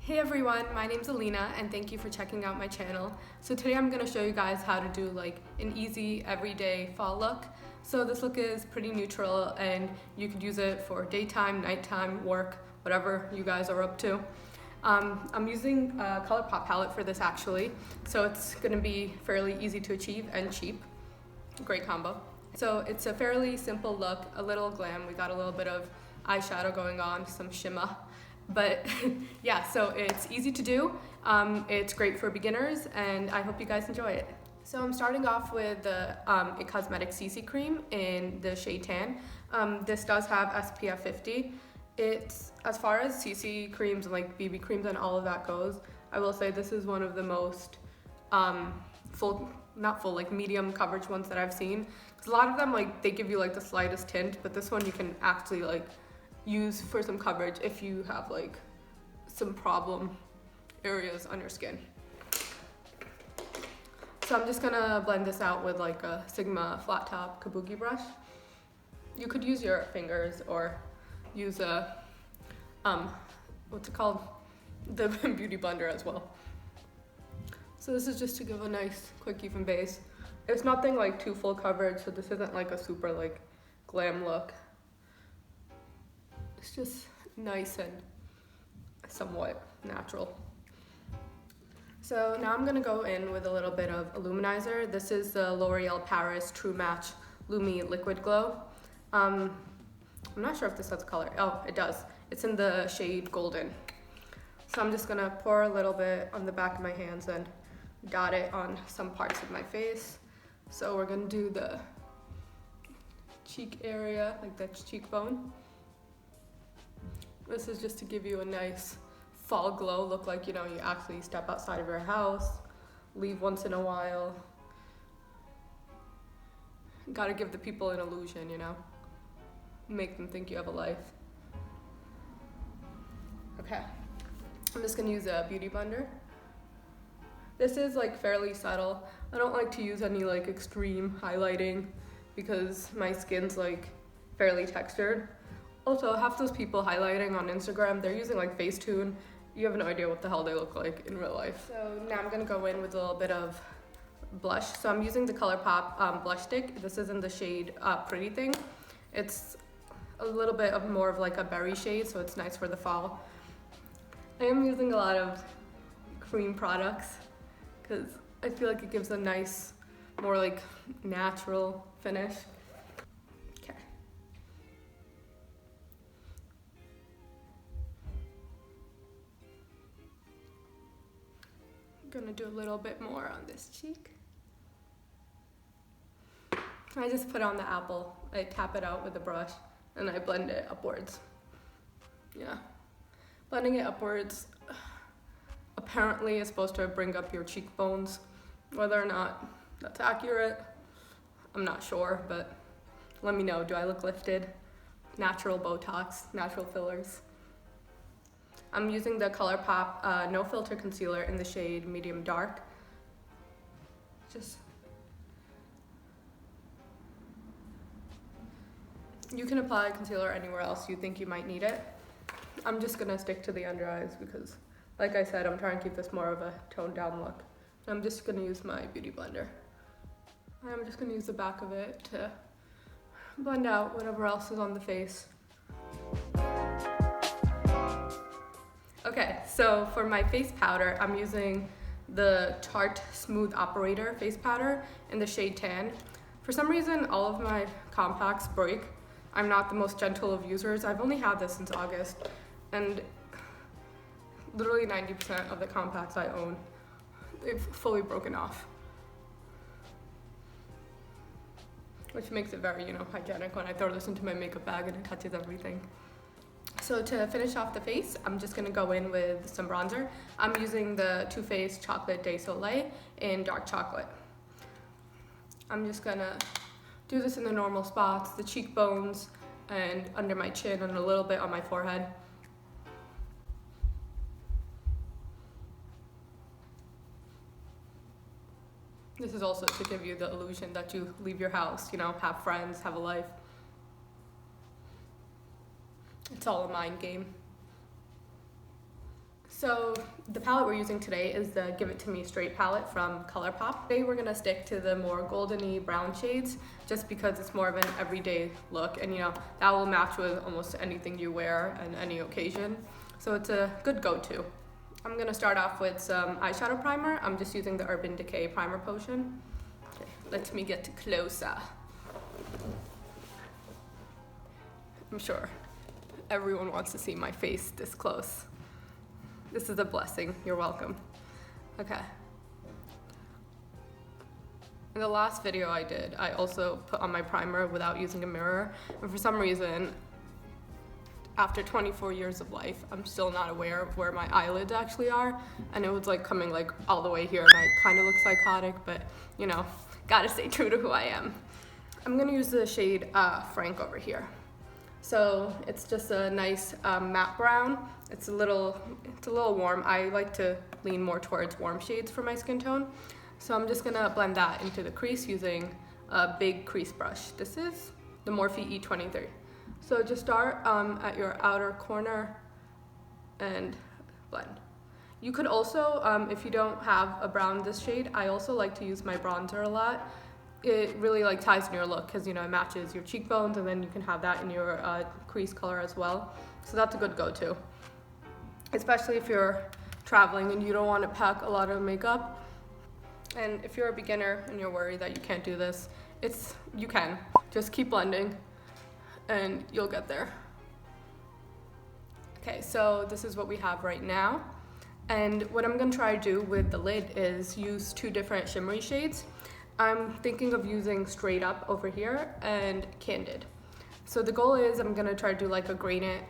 Hey everyone, my name's Alina and thank you for checking out my channel. So today I'm going to show you guys how to do like an easy everyday fall look. So this look is pretty neutral and you could use it for daytime, nighttime, work, whatever you guys are up to. I'm using a Colourpop palette for this actually, so it's going to be fairly easy to achieve and cheap. Great combo. So it's a fairly simple look, a little glam. We got a little bit of eyeshadow going on, some shimmer. But yeah, so it's easy to do. It's great for beginners and I hope you guys enjoy it. So I'm starting off with the It Cosmetics CC cream in the shade Tan. This does have SPF 50. It's, as far as CC creams and like BB creams and all of that goes, I will say this is one of the most like medium coverage ones that I've seen. Because a lot of them, like, they give you like the slightest tint, but this one you can actually like use for some coverage if you have like some problem areas on your skin. So I'm just gonna blend this out with like a Sigma flat top kabuki brush. You could use your fingers or use a what's it called, the beauty blender as well. So this is just to give a nice quick even base. It's nothing like too full coverage, so this isn't like a super like glam look. It's just nice and somewhat natural. So now I'm gonna go in with a little bit of Illuminizer. This is the L'Oreal Paris True Match Lumi Liquid Glow. I'm not sure if this has color. Oh, it does. It's in the shade Golden. So I'm just gonna pour a little bit on the back of my hands and dot it on some parts of my face. So we're gonna do the cheek area, like that cheekbone. This is just to give you a nice fall glow, look like, you know, you actually step outside of your house, leave once in a while. Gotta give the people an illusion, you know? Make them think you have a life. Okay, I'm just gonna use a beauty blender. This is like fairly subtle. I don't like to use any like extreme highlighting because my skin's like fairly textured. Also, half those people highlighting on Instagram, they're using like Facetune. You have no idea what the hell they look like in real life. So now I'm gonna go in with a little bit of blush. So I'm using the Colourpop blush stick. This is in the shade Pretty Thing. It's a little bit of more of like a berry shade, so it's nice for the fall. I am using a lot of cream products because I feel like it gives a nice, more like natural finish. Okay. I'm gonna do a little bit more on this cheek. I just put on the apple. I tap it out with a brush and I blend it upwards. Yeah. Blending it upwards apparently is supposed to bring up your cheekbones. Whether or not that's accurate, I'm not sure, but let me know. Do I look lifted? Natural Botox, natural fillers. I'm using the Colourpop No Filter Concealer in the shade Medium Dark. You can apply concealer anywhere else you think you might need it. I'm just gonna stick to the under eyes because, like I said, I'm trying to keep this more of a toned down look. I'm just gonna use my beauty blender. I'm just gonna use the back of it to blend out whatever else is on the face. Okay, so for my face powder, I'm using the Tart Smooth Operator face powder in the shade Tan. For some reason, all of my compacts break. I'm not the most gentle of users. I've only had this since August, and literally 90% of the compacts I own, they've fully broken off. Which makes it very, you know, hygienic when I throw this into my makeup bag and it touches everything. So to finish off the face, I'm just gonna go in with some bronzer. I'm using the Too Faced Chocolate de Soleil in Dark Chocolate. I'm just gonna do this in the normal spots, the cheekbones and under my chin and a little bit on my forehead. This is also to give you the illusion that you leave your house, you know, have friends, have a life. It's all a mind game. So the palette we're using today is the Give It To Me Straight palette from Colourpop. Today we're gonna stick to the more goldeny brown shades just because it's more of an everyday look, and you know, that will match with almost anything you wear on any occasion. So it's a good go-to. I'm gonna start off with some eyeshadow primer. I'm just using the Urban Decay Primer Potion. Okay, let me get closer. I'm sure everyone wants to see my face this close. This is a blessing. You're welcome. Okay. In the last video I did, I also put on my primer without using a mirror. And for some reason, after 24 years of life, I'm still not aware of where my eyelids actually are. And it was like coming like all the way here, and I kind of look psychotic, but you know, gotta stay true to who I am. I'm gonna use the shade Frank over here. So it's just a nice matte brown. It's a little warm. I like to lean more towards warm shades for my skin tone. So I'm just gonna blend that into the crease using a big crease brush. This is the Morphe E23. So just start at your outer corner and blend. You could also, if you don't have a brown this shade, I also like to use my bronzer a lot. It really like ties in your look because you know it matches your cheekbones, and then you can have that in your crease color as well. So that's a good go-to, especially if you're traveling and you don't want to pack a lot of makeup. And if you're a beginner and you're worried that you can't do this, you can. Just keep blending and you'll get there. Okay, so this is what we have right now. And what I'm gonna try to do with the lid is use two different shimmery shades. I'm thinking of using Straight Up over here and Candid. So the goal is I'm gonna try to do like a gradient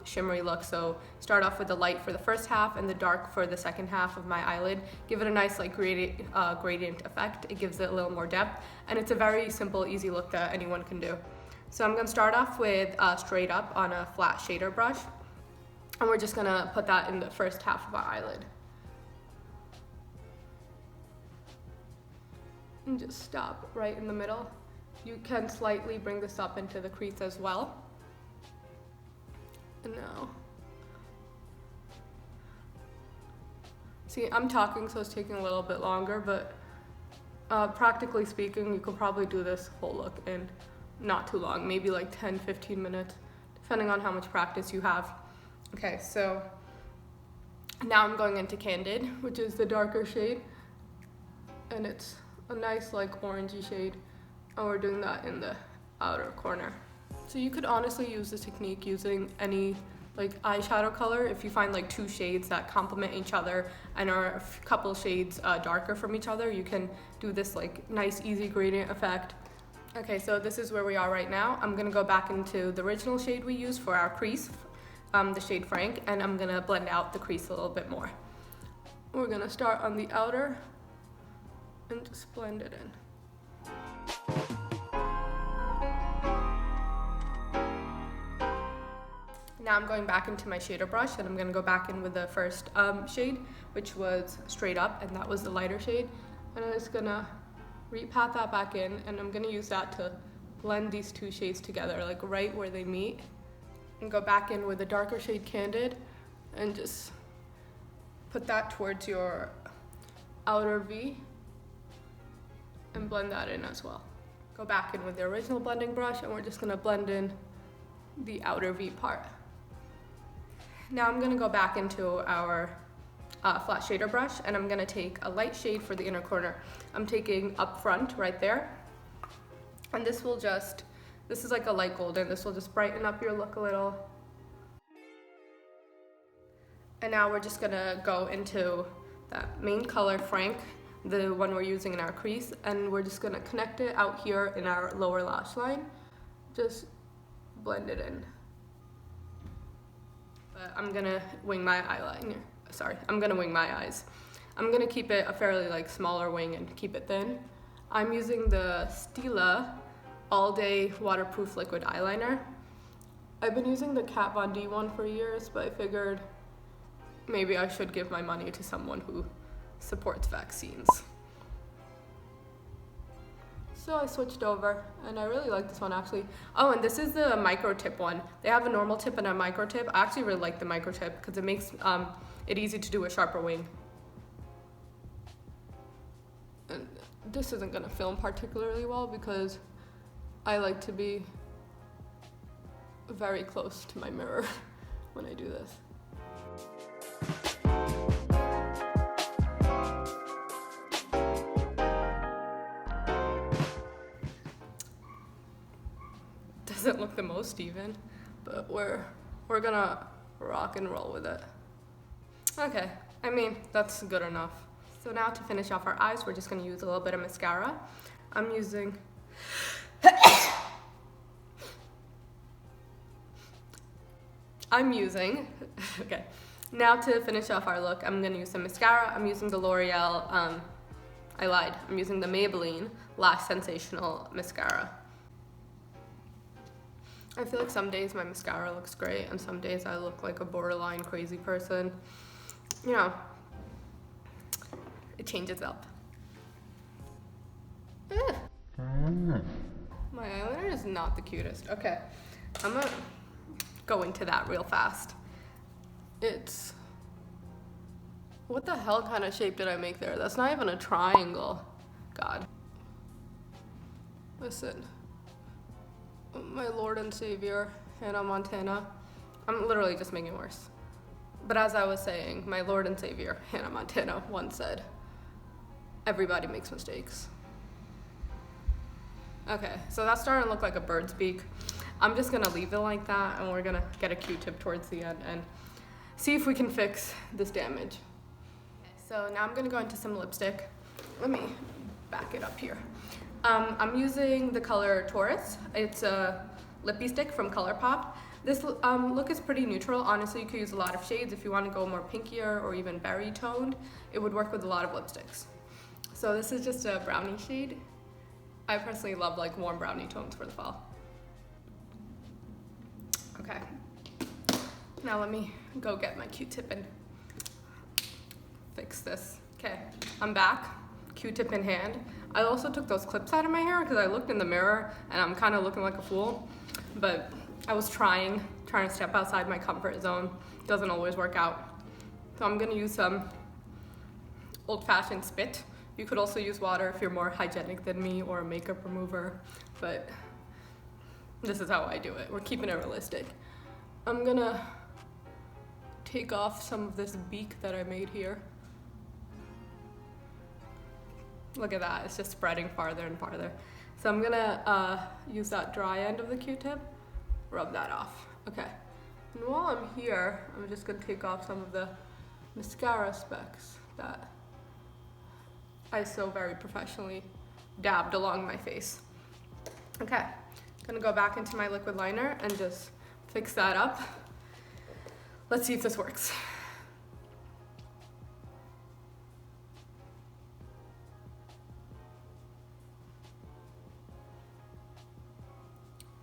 shimmery look. So start off with the light for the first half and the dark for the second half of my eyelid. Give it a nice like gradient effect. It gives it a little more depth, and it's a very simple, easy look that anyone can do. So I'm gonna start off with Straight Up on a flat shader brush, and we're just gonna put that in the first half of our eyelid. And just stop right in the middle. You can slightly bring this up into the crease as well. And now, see, I'm talking, so it's taking a little bit longer, but practically speaking, you could probably do this whole look in not too long, maybe like 10-15 minutes, depending on how much practice you have. Okay, so now I'm going into Candid, which is the darker shade, and it's a nice like orangey shade, and we're doing that in the outer corner. So you could honestly use this technique using any like eyeshadow color. If you find like two shades that complement each other and are a couple shades darker from each other, you can do this like nice easy gradient effect. Okay, so this is where we are right now. I'm gonna go back into the original shade we used for our crease, the shade Frank, and I'm gonna blend out the crease a little bit more. We're gonna start on the outer and just blend it in. Now I'm going back into my shader brush, and I'm gonna go back in with the first shade, which was Straight Up, and that was the lighter shade. And I'm just gonna repat that back in, and I'm gonna use that to blend these two shades together, like right where they meet. And go back in with the darker shade Candid, and just put that towards your outer V, and blend that in as well. Go back in with the original blending brush, and we're just gonna blend in the outer V part. Now I'm gonna go back into our flat shader brush, and I'm gonna take a light shade for the inner corner. I'm taking Up Front right there, and this is like a light golden. This will just brighten up your look a little. And now we're just gonna go into that main color Frank, the one we're using in our crease, and we're just gonna connect it out here in our lower lash line. Just blend it in. But I'm gonna wing my eyeliner. Sorry, I'm gonna wing my eyes. I'm gonna keep it a fairly like smaller wing and keep it thin. I'm using the Stila All Day Waterproof Liquid Eyeliner. I've been using the Kat Von D one for years, but I figured maybe I should give my money to someone who supports vaccines. So I switched over, and I really like this one actually. Oh, and this is the micro tip one. They have a normal tip and a micro tip. I actually really like the micro tip because it it easy to do a sharper wing. And this isn't gonna film particularly well because I like to be very close to my mirror when I do this. Doesn't look the most even, but we're gonna rock and roll with it. Okay, I mean, that's good enough. So now to finish off our eyes, we're just gonna use a little bit of mascara. I'm using okay. Now to finish off our look, I'm gonna use some mascara. I'm using the Loreal, I lied. I'm using the Maybelline Lash Sensational mascara. I feel like some days my mascara looks great and some days I look like a borderline crazy person. You know, it changes up. My eyeliner is not the cutest. Okay, I'm gonna go into that real fast. It's, what the hell kind of shape did I make there? That's not even a triangle. God. Listen. My Lord and Savior, Hannah Montana. I'm literally just making it worse. But as I was saying, my Lord and Savior, Hannah Montana, once said, everybody makes mistakes. Okay, so that's starting to look like a bird's beak. I'm just gonna leave it like that and we're gonna get a Q-tip towards the end and see if we can fix this damage. So now I'm gonna go into some lipstick. Let me back it up here. I'm using the color Taurus. It's a Lippie stick from Colourpop. This look is pretty neutral. Honestly, you could use a lot of shades if you want to go more pinkier or even berry toned. It would work with a lot of lipsticks. So this is just a brownie shade. I personally love like warm brownie tones for the fall. Okay. Now let me go get my Q-tip and fix this. Okay, I'm back. Q-tip in hand. I also took those clips out of my hair because I looked in the mirror and I'm kind of looking like a fool, but I was trying to step outside my comfort zone. Doesn't always work out. So I'm gonna use some old-fashioned spit. You could also use water if you're more hygienic than me or a makeup remover, but this is how I do it. We're keeping it realistic. I'm gonna take off some of this beak that I made here. Look at that, it's just spreading farther and farther. So I'm gonna use that dry end of the Q-tip, rub that off. Okay, and while I'm here, I'm just gonna take off some of the mascara specks that I so very professionally dabbed along my face. Okay, gonna go back into my liquid liner and just fix that up. Let's see if this works.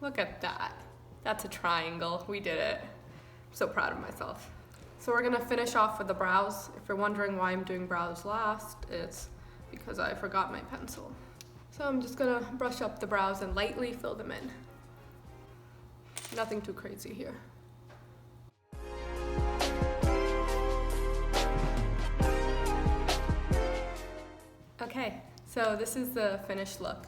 Look at that. That's a triangle. We did it. I'm so proud of myself. So we're gonna finish off with the brows. If you're wondering why I'm doing brows last, it's because I forgot my pencil. So I'm just gonna brush up the brows and lightly fill them in. Nothing too crazy here. Okay, so this is the finished look.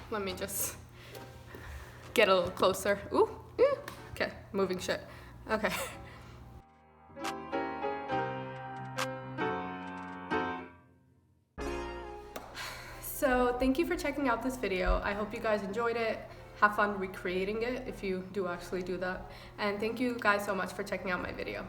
Let me just get a little closer. Ooh, okay, moving shit. Okay. So thank you for checking out this video. I hope you guys enjoyed it. Have fun recreating it if you do actually do that. And thank you guys so much for checking out my video.